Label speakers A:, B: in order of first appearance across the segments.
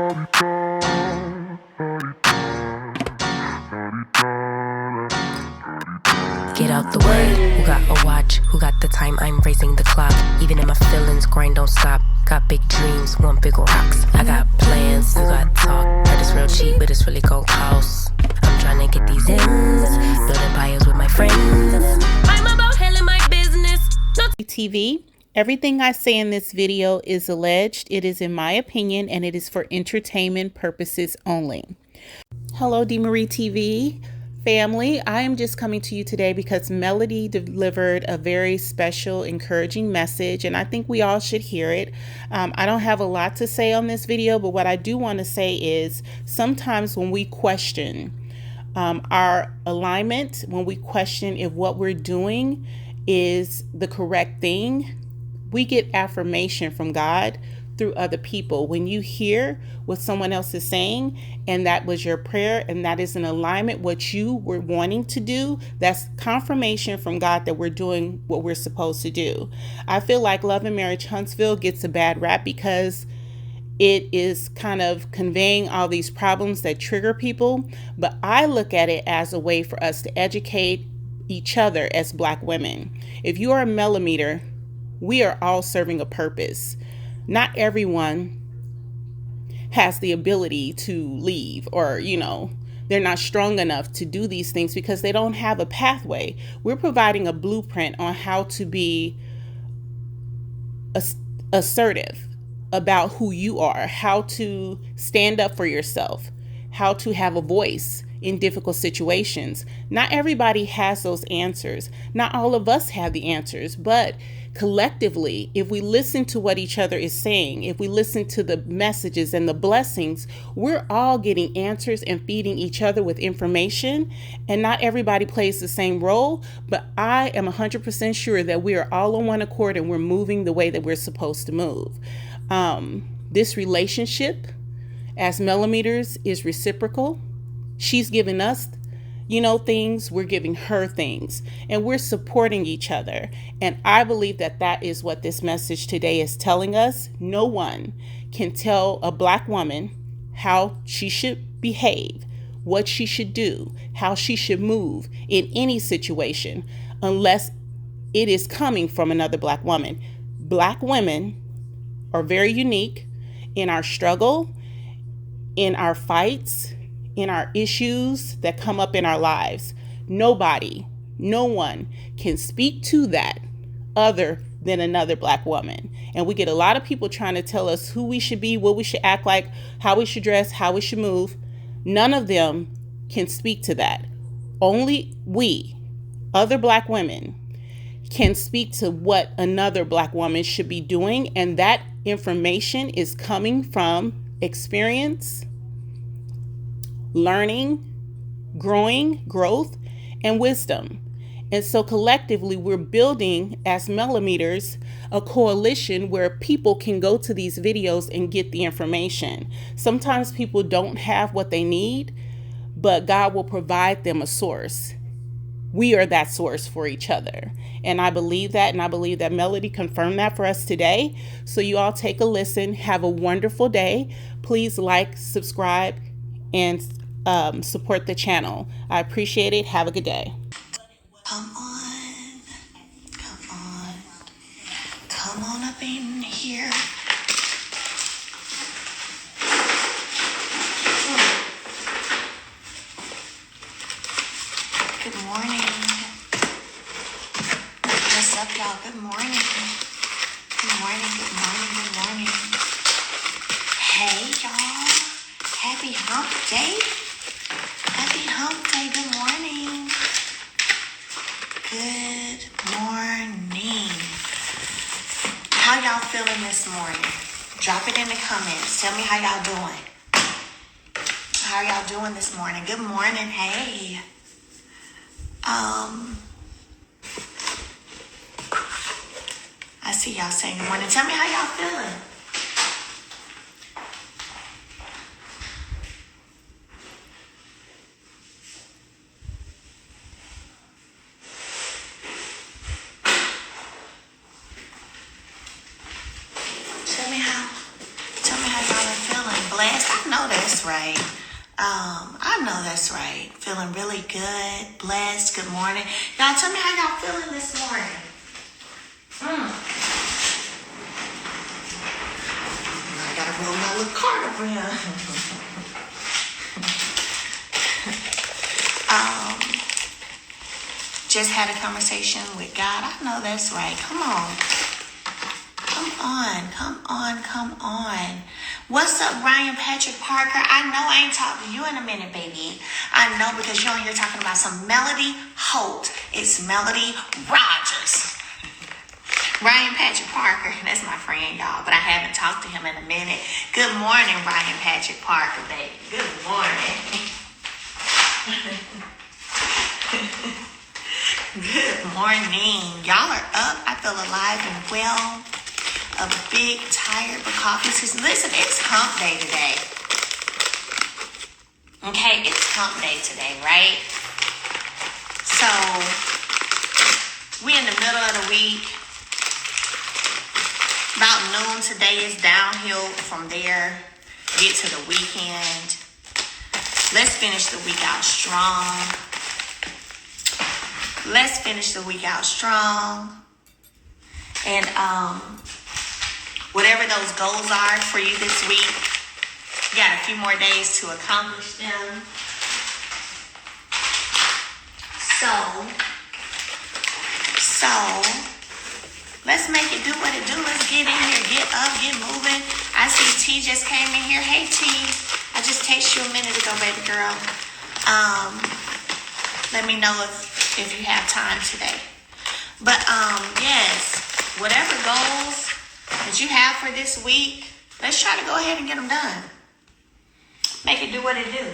A: Get out the way. Who got a watch? Who got the time? I'm raising the clock. Even in my feelings, grind don't stop. Got big dreams, want bigger rocks. I got plans, you got talk. Heard it's real cheap, but it's really gon' cost. I'm trying to get these ends, building empires with my friends. I'm about handling my business.
B: TV. Everything I say in this video is alleged. It is in my opinion, and it is for entertainment purposes only. Hello, DeMarie TV family. I am just coming to you today because Melody delivered a very special, encouraging message, and I think we all should hear it. I don't have a lot to say on this video, but what I do want to say is sometimes when we question our alignment, when we question if what we're doing is the correct thing, we get affirmation from God through other people. When you hear what someone else is saying and that was your prayer and that is in alignment what you were wanting to do, that's confirmation from God that we're doing what we're supposed to do. I feel like Love and Marriage Huntsville gets a bad rap because it is kind of conveying all these problems that trigger people, but I look at it as a way for us to educate each other as Black women. If you are a millimeter, we are all serving a purpose. Not everyone has the ability to leave, or, they're not strong enough to do these things because they don't have a pathway. We're providing a blueprint on how to be assertive about who you are, how to stand up for yourself, how to have a voice in difficult situations. Not everybody has those answers. Not all of us have the answers, but collectively, if we listen to what each other is saying, if we listen to the messages and the blessings, we're all getting answers and feeding each other with information. And not everybody plays the same role, but I am 100% sure that we are all on one accord and we're moving the way that we're supposed to move. This relationship as millimeters is reciprocal. She's giving us, things, we're giving her things, and we're supporting each other. And I believe that that is what this message today is telling us. No one can tell a Black woman how she should behave, what she should do, how she should move in any situation, unless it is coming from another Black woman. Black women are very unique in our struggle, in our fights, in our issues that come up in our lives. Nobody, no one can speak to that other than another Black woman. And we get a lot of people trying to tell us who we should be, what we should act like, how we should dress, how we should move. None of them can speak to that. Only we, other Black women, can speak to what another Black woman should be doing. And that information is coming from experience, learning, growth, and wisdom. And so collectively, we're building as millimeters a coalition where people can go to these videos and get the information. Sometimes people don't have what they need, but God will provide them a source. We are that source for each other. And I believe that, and I believe that Melody confirmed that for us today. So you all take a listen. Have a wonderful day. Please like, subscribe, and support the channel. I appreciate it. Have a good day.
C: Come on. Come on up in here. Good morning. What's up, y'all? Good morning. Good morning. Hey, y'all. Happy hump day. Good morning. Good morning. How y'all feeling this morning? Drop it in the comments. Tell me how y'all doing. How y'all doing this morning? Good morning. Hey. I see y'all saying good morning. Tell me how y'all feeling. Tell me how y'all are feeling. Blessed. I know that's right. Feeling really good, blessed. Good morning. Y'all tell me how y'all feeling this morning. I gotta roll my little card over here. Just had a conversation with God. I know that's right. Come on. Come on. What's up, Ryan Patrick Parker? I know I ain't talked to you in a minute, baby. I know because you're on here talking about some Melody Holt. It's Melody Rodgers. Ryan Patrick Parker, that's my friend, y'all, but I haven't talked to him in a minute. Good morning, Ryan Patrick Parker, baby. Good morning. Good morning. Y'all are up. I feel alive and well. A big tired but coffee season. Listen, it's hump day today. Okay, it's hump day today, right? So, we in the middle of the week. About noon today is downhill from there. Get to the weekend. Let's finish the week out strong. And whatever those goals are for you this week, you got a few more days to accomplish them. So let's make it do what it do. Let's get in here, get up, get moving. I see T just came in here. Hey T, I just texted you a minute ago, baby girl. Let me know if you have time today. But yes, whatever goals that you have for this week, let's try to go ahead and get them done. Make it do what it do.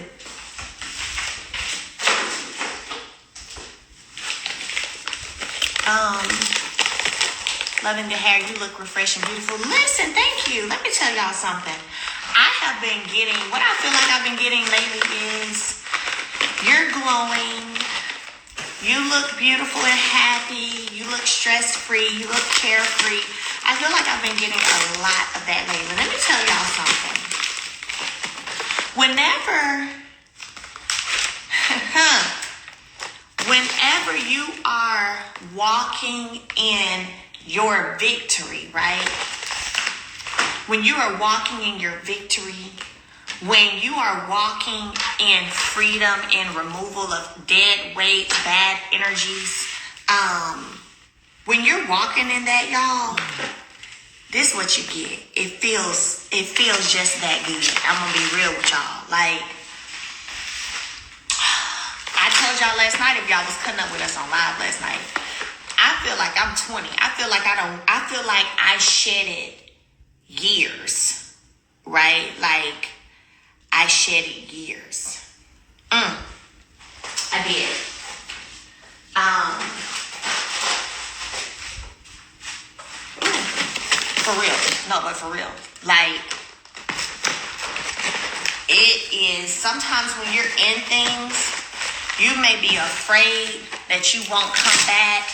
C: Loving the hair, you look refreshing, beautiful. Listen, thank you. Let me tell y'all something. What I feel like I've been getting lately is you're glowing. You look beautiful and happy. You look stress-free. You look carefree. I feel like I've been getting a lot of that lately. Let me tell y'all something. Whenever you are walking in your victory, right? When you are walking in your victory, when you are walking in freedom and removal of dead weight, bad energies, when you're walking in that, y'all, this is what you get. It feels just that good. I'm gonna be real with y'all. Like, I told y'all last night, if y'all was cutting up with us on live last night, I feel like I'm 20. I feel like I shedded years, right? Like, I shedded years. I did. For real. No, but for real. Like, it is sometimes when you're in things, you may be afraid that you won't come back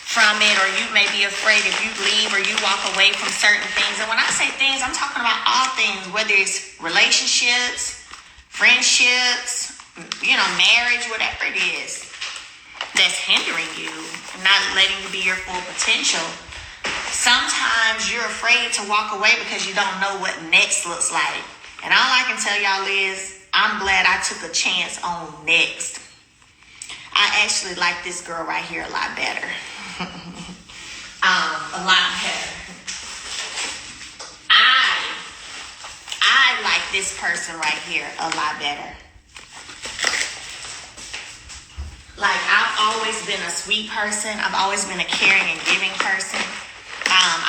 C: from it, or you may be afraid if you leave or you walk away from certain things. And when I say things, I'm talking about all things, whether it's relationships, friendships, marriage, whatever it is that's hindering you, not letting you be your full potential. Sometimes you're afraid to walk away because you don't know what next looks like. And all I can tell y'all is, I'm glad I took a chance on next. I actually like this girl right here a lot better. A lot better. I like this person right here a lot better. Like, I've always been a sweet person. I've always been a caring and giving person.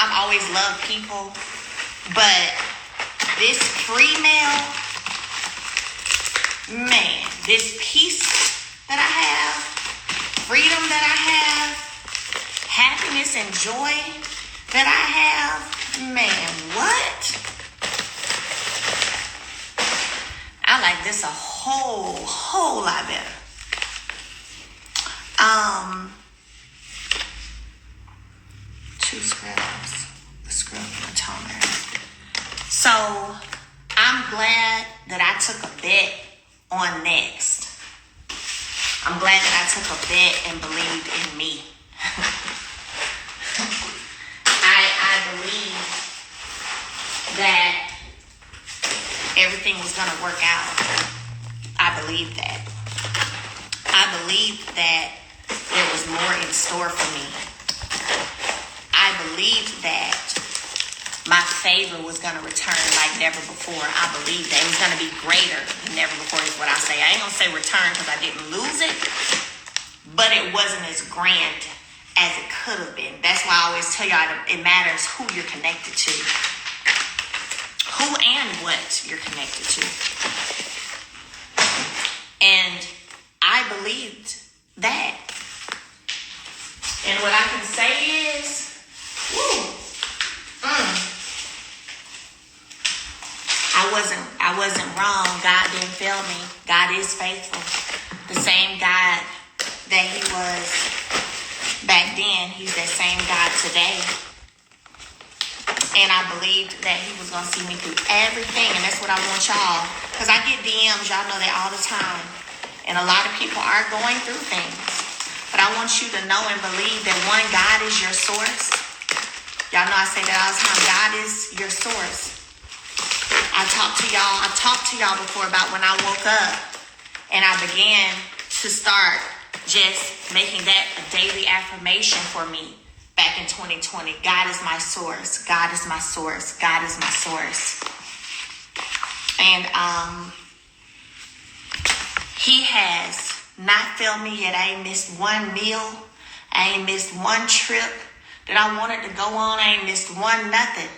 C: I've always loved people. But this female, man, this peace that I have, freedom that I have, happiness and joy that I have, man, what? I like this a whole lot better. Two scrubs, the scrub and a toner. So I'm glad that I took a bet on next. I'm glad that I took a bet and believed in me. I believed that everything was going to work out. I believed that. I believed that there was more in store for me. I believed that my favor was going to return like never before. I believed that it was going to be greater than never before is what I say. I ain't going to say return because I didn't lose it, but it wasn't as grand as it could have been. That's why I always tell y'all it matters who you're connected to. Who and what you're connected to. And I believed that. And what I can say is, I wasn't wrong. God didn't fail me. God is faithful. The same God that he was back then, he's that same God today. And I believed that he was going to see me through everything. And that's what I want y'all. Because I get DMs, y'all know that all the time. And a lot of people are going through things. But I want you to know and believe that one, God is your source. Y'all know I say that all the time. God is your source. I talked to y'all before about when I woke up and I began to start just making that a daily affirmation for me back in 2020. God is my source. God is my source. God is my source. And he has not failed me yet. I ain't missed one meal. I ain't missed one trip that I wanted to go on. I ain't missed one nothing.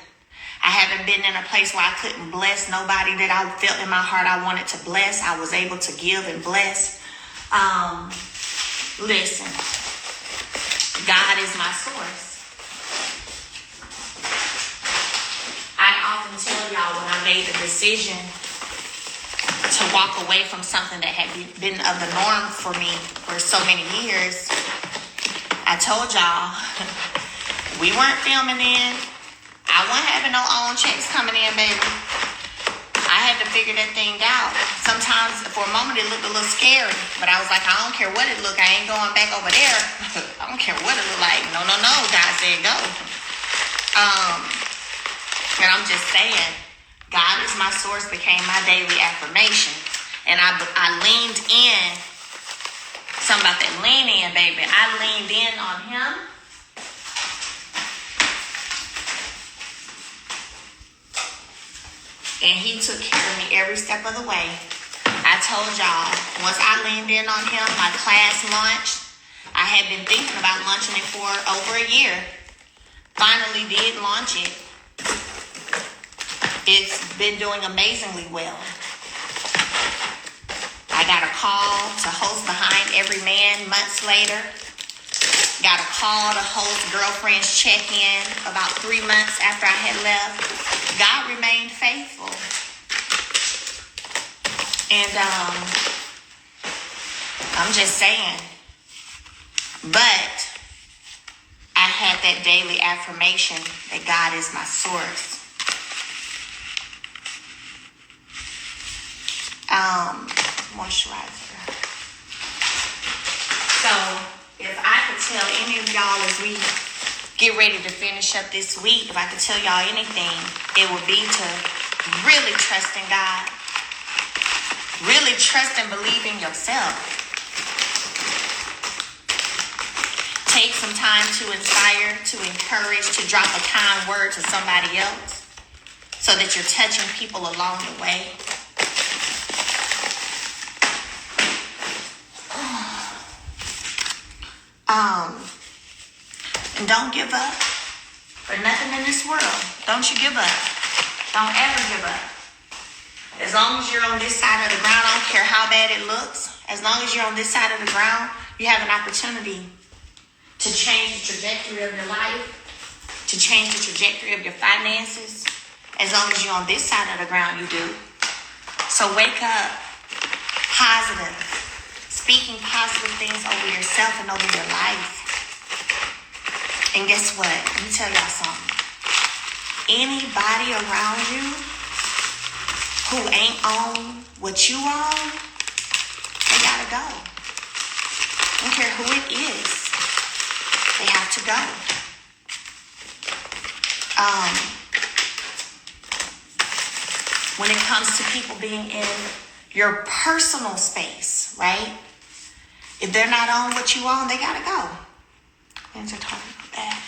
C: I haven't been in a place where I couldn't bless nobody that I felt in my heart I wanted to bless. I was able to give and bless. Listen, God is my source. I often tell y'all when I made the decision to walk away from something that had been of the norm for me for so many years, I told y'all we weren't filming in. I wasn't having no own checks coming in, baby. I had to figure that thing out. Sometimes, for a moment, it looked a little scary. But I was like, I don't care what it looked. I ain't going back over there. I don't care what it looked like. No. God said go. And I'm just saying, God is my source became my daily affirmation. And I leaned in. Something about that lean in, baby. I leaned in on him. And he took care of me every step of the way. I told y'all, once I leaned in on him, my class launched. I had been thinking about launching it for over a year. Finally did launch it. It's been doing amazingly well. I got a call to host Behind Every Man months later. Got a call to host Girlfriends Check-In about 3 months after I had left. God remained faithful. And I'm just saying. But I had that daily affirmation that God is my source. Moisturizer. So if I could tell any of y'all as we get ready to finish up this week, if I could tell y'all anything, it would be to really trust in God. Really trust and believe in yourself. Take some time to inspire, to encourage, to drop a kind word to somebody else so that you're touching people along the way. And don't give up for nothing in this world. Don't you give up. Don't ever give up. As long as you're on this side of the ground, I don't care how bad it looks. As long as you're on this side of the ground, you have an opportunity to change the trajectory of your life, to change the trajectory of your finances. As long as you're on this side of the ground, you do. So wake up, positive, speaking positive things over yourself and over your life. And guess what? Let me tell y'all something. Anybody around you who ain't on what you on, go. I don't care who it is. They have to go. When it comes to people being in your personal space, right? If they're not on what you on, they gotta go. Things are talking about that.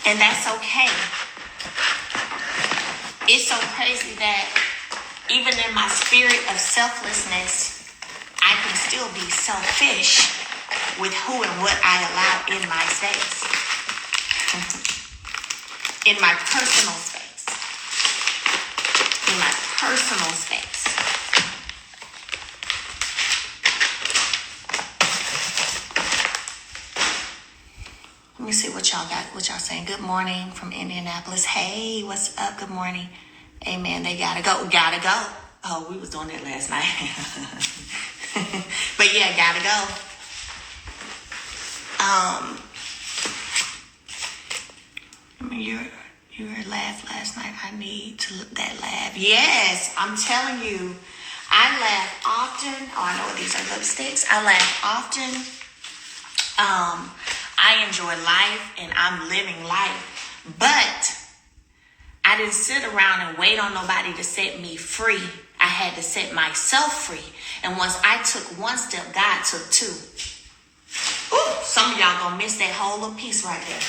C: And that's okay. It's so crazy that even in my spirit of selflessness, I can still be selfish with who and what I allow in my space. In my personal space. In my personal space. Let me see what y'all got, what y'all saying. Good morning from Indianapolis. Hey, what's up? Good morning. Amen. They gotta go. Gotta go. Oh, we was doing that last night. But yeah, gotta go. You were laugh last night. I need to that laugh. Yes, I'm telling you. I laugh often. Oh, I know what these are, lipsticks. I laugh often. I enjoy life and I'm living life. But I didn't sit around and wait on nobody to set me free. I had to set myself free. And once I took one step, God took two. Ooh, some of y'all gonna miss that whole little piece right there.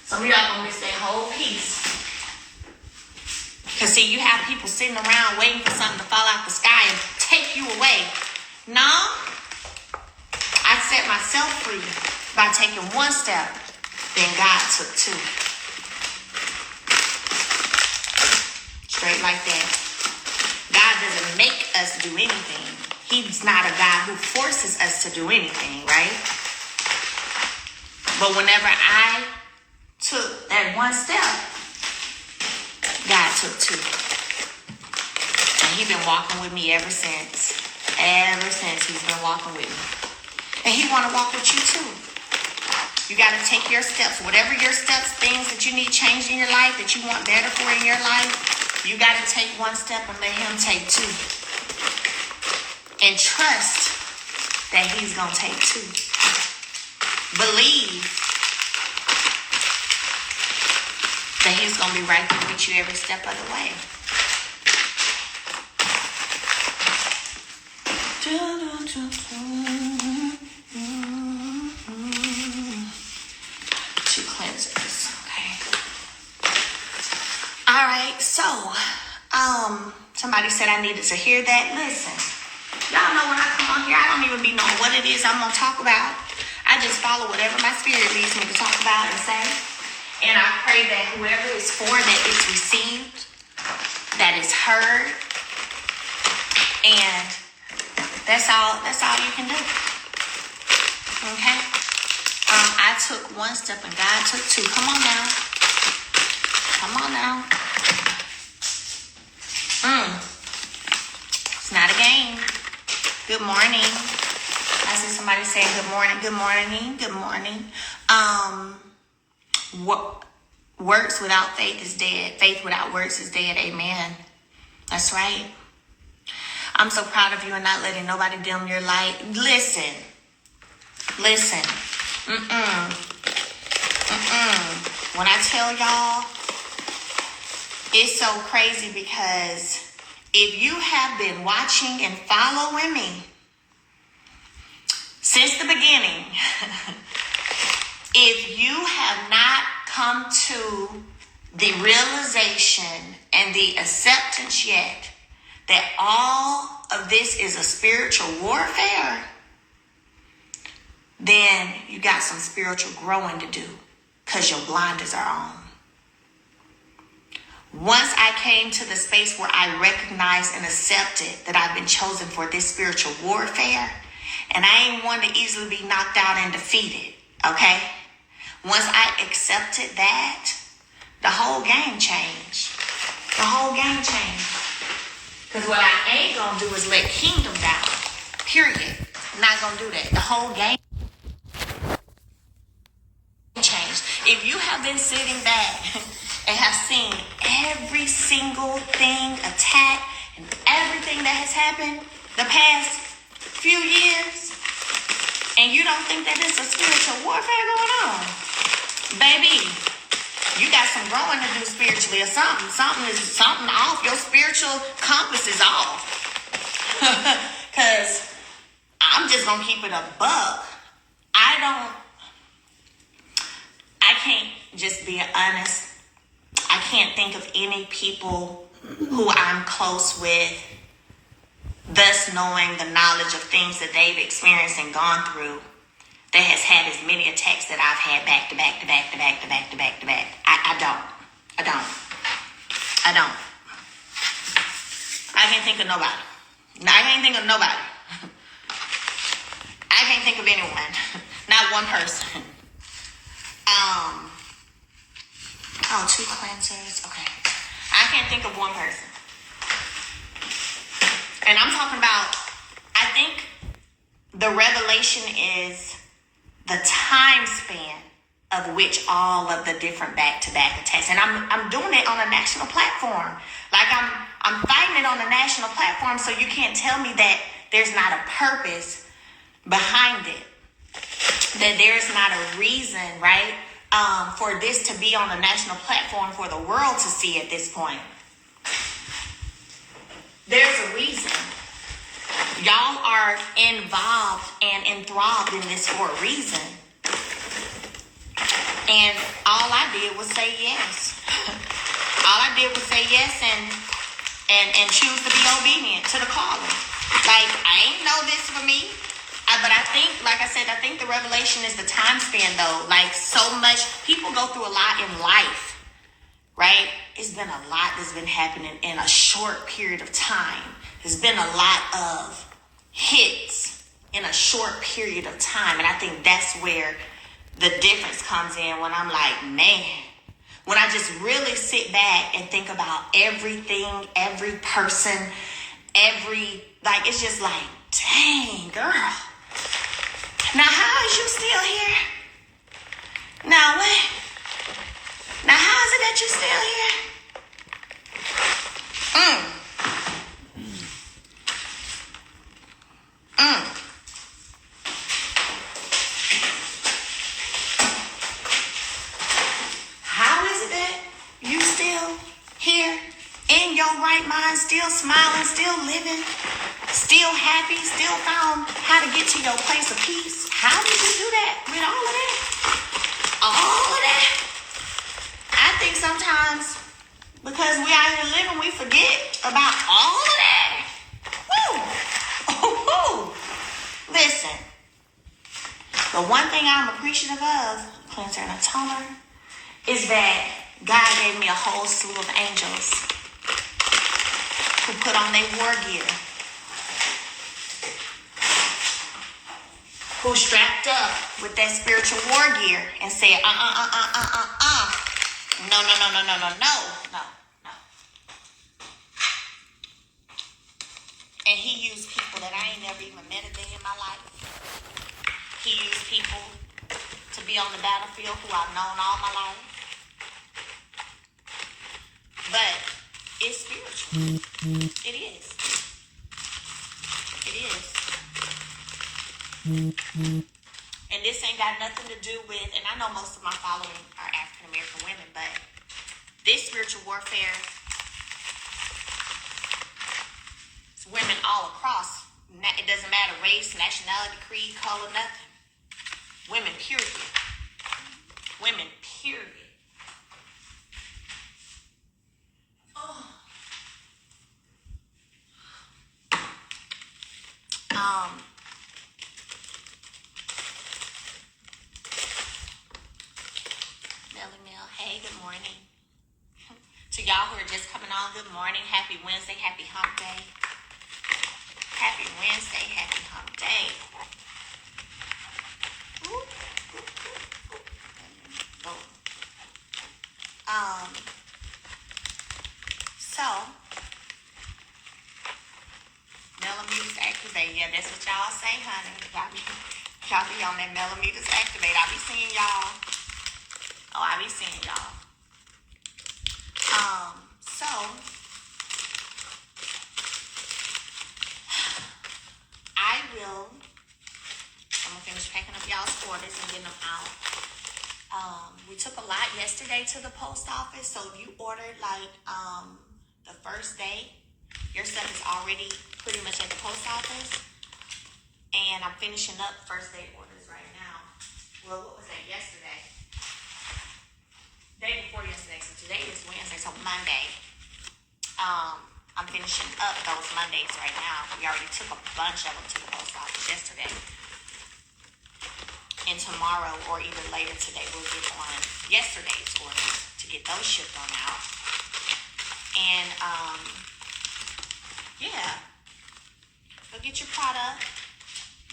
C: Some of y'all gonna miss that whole piece. Because see, you have people sitting around waiting for something to fall out the sky and take you away. No, I set myself free by taking one step. Then God took two. Straight like that. God doesn't make us do anything. He's not a God who forces us to do anything, right? But whenever I took that one step, God took two. And he's been walking with me ever since. Ever since he's been walking with me. And he want to walk with you too. You got to take your steps. Whatever your steps, things that you need changed in your life, that you want better for in your life, you got to take one step and let him take two. And trust that he's going to take two. Believe that he's going to be right there with you every step of the way. Two cleansers. Okay. All right. So, somebody said I needed to hear that. Listen, y'all know when I come on here, I don't even be knowing what it is I'm going to talk about. I just follow whatever my spirit leads me to talk about and say. And I pray that whoever is for, that it's received, that it's heard, and that's all you can do. Okay? I took one step and God took two. Come on now. Come on now. It's not a game. Good morning. I see somebody saying good morning. Good morning. Good morning. Works without faith is dead. Faith without works is dead. Amen. That's right. I'm so proud of you and not letting nobody dim your light. Listen. When I tell y'all, it's so crazy because if you have been watching and following me since the beginning, if you have not come to the realization and the acceptance yet that all of this is a spiritual warfare, then you got some spiritual growing to do because your blinders are on. Once I came to the space where I recognized and accepted that I've been chosen for this spiritual warfare, and I ain't one to easily be knocked out and defeated, okay? Once I accepted that, the whole game changed. The whole game changed. Because what I ain't going to do is let kingdom down. Period. I'm not going to do that. The whole game changed. If you have been sitting back and have seen every single thing, attack, and everything that has happened the past few years, and you don't think that it's a spiritual warfare going on, baby, you got some growing to do spiritually or something. Something off. Your spiritual compass is off. Because I'm just going to keep it a buck. I can't just be honest. I can't think of any people who I'm close with, thus knowing the knowledge of things that they've experienced and gone through, that has had as many attacks that I've had back to back to back to back to back to back to back. I don't. I can't think of nobody. I can't think of nobody. I can't think of anyone. Not one person. Two cleansers. Okay. I can't think of one person. And I'm talking about, I think the revelation is the time span of which all of the different back-to-back attacks. And I'm doing it on a national platform. Like I'm fighting it on a national platform, so you can't tell me that there's not a purpose behind it. That there's not a reason, right? For this to be on a national platform for the world to see at this point. There's a reason. Y'all are involved and enthralled in this for a reason. And all I did was say yes. All I did was say yes and choose to be obedient to the calling. Like, I ain't know this for me. But I think, like I said, I think the revelation is the time span, though. Like, so much, people go through a lot in life, right? It's been a lot that's been happening in a short period of time. There's been a lot of hits in a short period of time. And I think that's where the difference comes in, when I'm like, man, when I just really sit back and think about everything, every person, it's just like, dang, girl. Now, how is you still here? Now, what? Now, how is it that you still here? How is it that you still here, in your right mind, still smiling, still living, still happy, still found how to get to your place of peace? How did you do that with all of that? All of that? I think sometimes because we out here living, we forget about all of that. Woo! Ooh. Listen, the one thing I'm appreciative of, cleanser and a toner, is that God gave me a whole slew of angels who put on their war gear, who strapped up with that spiritual war gear and said, no. And he used people that I ain't never even met a day in my life. He used people to be on the battlefield who I've known all my life. But it's spiritual. It is. It is. And this ain't got nothing to do with, and I know most of my following are African American women, but this spiritual warfare, it's women all across. It doesn't matter race, nationality, creed, color, nothing. Women, period. Women, period. Hey, good morning. To y'all who are just coming on, good morning. Happy Wednesday. Happy hump day. Happy Wednesday. Happy hump day. So, millimeters activate. Yeah, that's what y'all say, honey. Y'all be on that millimeters activate. I be seeing y'all. Oh, I be seeing y'all. So, I'm going to finish packing up y'all's orders and getting them out. We took a lot yesterday to the post office, so if you ordered like the first day, your stuff is already pretty much at the post office. And I'm finishing up first day orders right now. Well, what was that, yesterday? Day before yesterday, so today is Wednesday, so Monday. I'm finishing up those Mondays right now. We already took a bunch of them to the post office yesterday. And tomorrow or even later today, we'll get on yesterday's orders to get those shipped on out. And, yeah. Go get your product.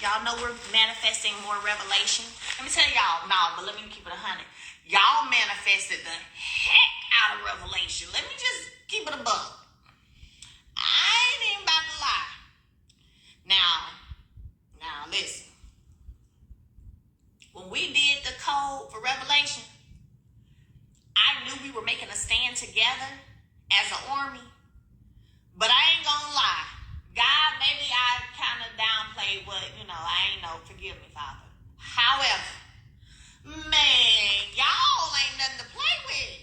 C: Y'all know we're manifesting more revelation. Let me tell y'all, but let me keep it 100. Y'all manifested the heck out of revelation. Let me just keep it a buck. I ain't even about to lie. Now listen. When we did the code for revelation, I knew we were making a stand together as an army. But I ain't gonna lie. God, maybe I kind of downplayed what, I ain't know. Forgive me, Father. However, man, y'all ain't nothing to play with.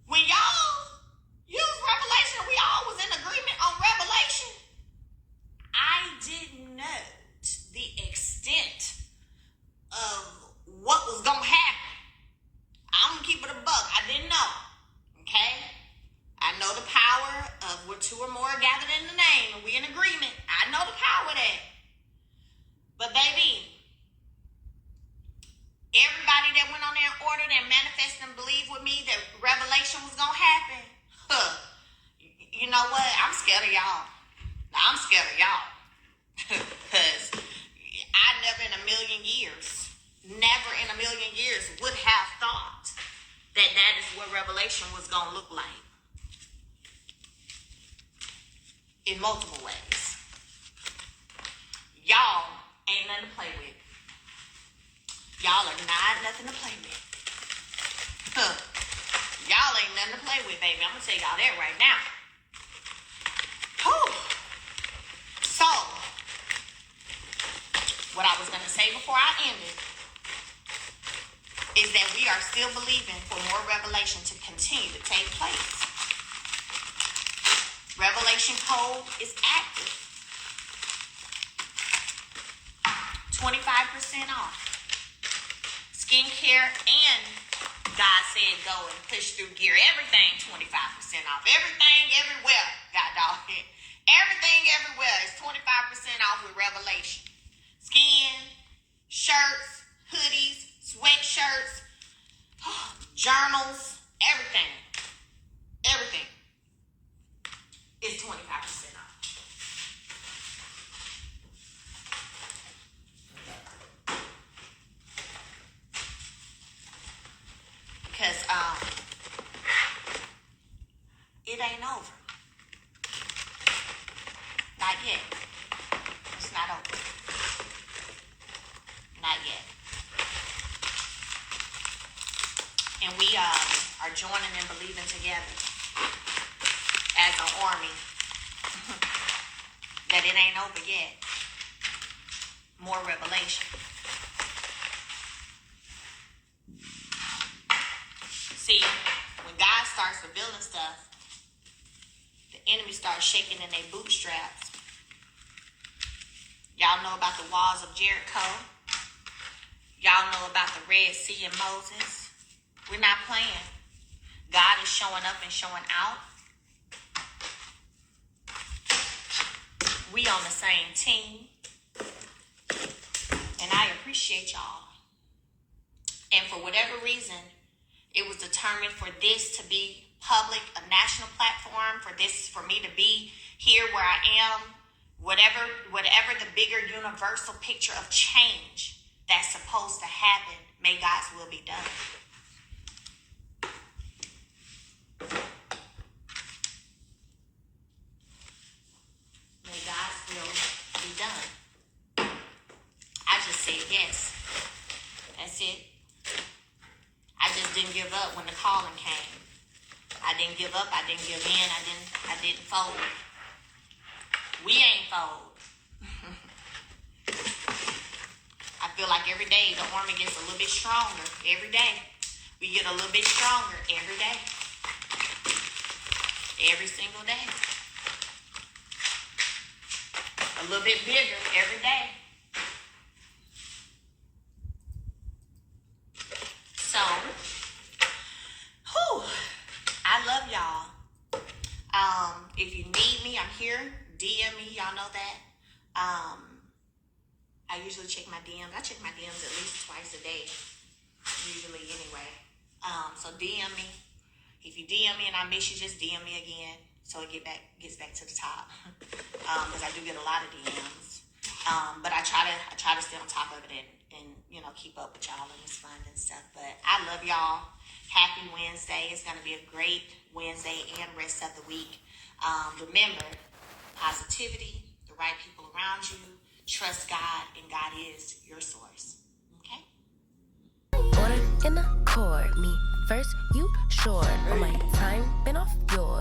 C: When y'all use revelation, we all was in agreement on revelation. I didn't know the extent of what was going to happen. I'm going to keep it a buck. I didn't know. Okay? I know the power of where two or more are gathered in the name and we in agreement. I know the power of that. But baby, everybody that went on there and ordered and manifested and believed with me that revelation was going to happen. You know what? I'm scared of y'all. I'm scared of y'all. Because I never in a million years would have thought that is what revelation was going to look like. In multiple ways. Y'all ain't nothing to play with. Y'all are not nothing to play with. Y'all ain't nothing to play with, baby. I'm going to tell y'all that right now. Whew. So, what I was going to say before I ended is that we are still believing for more revelation to continue to take place. Revelation code is active. 25% off. Skincare and God said go and push through gear. Everything 25% off. Everything everywhere. God dog. Everything everywhere is 25% off with revelation. Skin, shirts, hoodies, sweatshirts, journals, everything. Everything is 25% off. Because it ain't over. Not yet. It's not over. Not yet. And we are joining and believing together as an army that it ain't over yet. More revelation. See, when God starts revealing stuff, the enemy starts shaking in their bootstraps. Y'all know about the walls of Jericho. Y'all know about the Red Sea and Moses. We're not playing. God is showing up and showing out. We on the same team. And I appreciate y'all. And for whatever reason, it was determined for this to be public, a national platform, for me to be here where I am, whatever the bigger universal picture of change that's supposed to happen, may God's will be done. May God's will be done. I just said yes. That's it. I just didn't give up when the calling came. I didn't give up. I didn't give in. I didn't fold. We ain't fold. I feel like every day the army gets a little bit stronger. Every day. We get a little bit stronger every day. Every single day. A little bit bigger every day. So, I love y'all. If you need me, I'm here. DM me, y'all know that. I usually check my DMs. I check my DMs at least twice a day, usually anyway. So DM me. If you DM me and I miss you, just DM me again so it gets back to the top. Because I do get a lot of DMs. But I try to stay on top of it and keep up with y'all, and it's fun and stuff. But I love y'all. Happy Wednesday. It's gonna be a great Wednesday and rest of the week. Remember, positivity, the right people around you, trust God, and God is your source. Okay?
A: Order in the court, me first, you short. On my time, been off yours.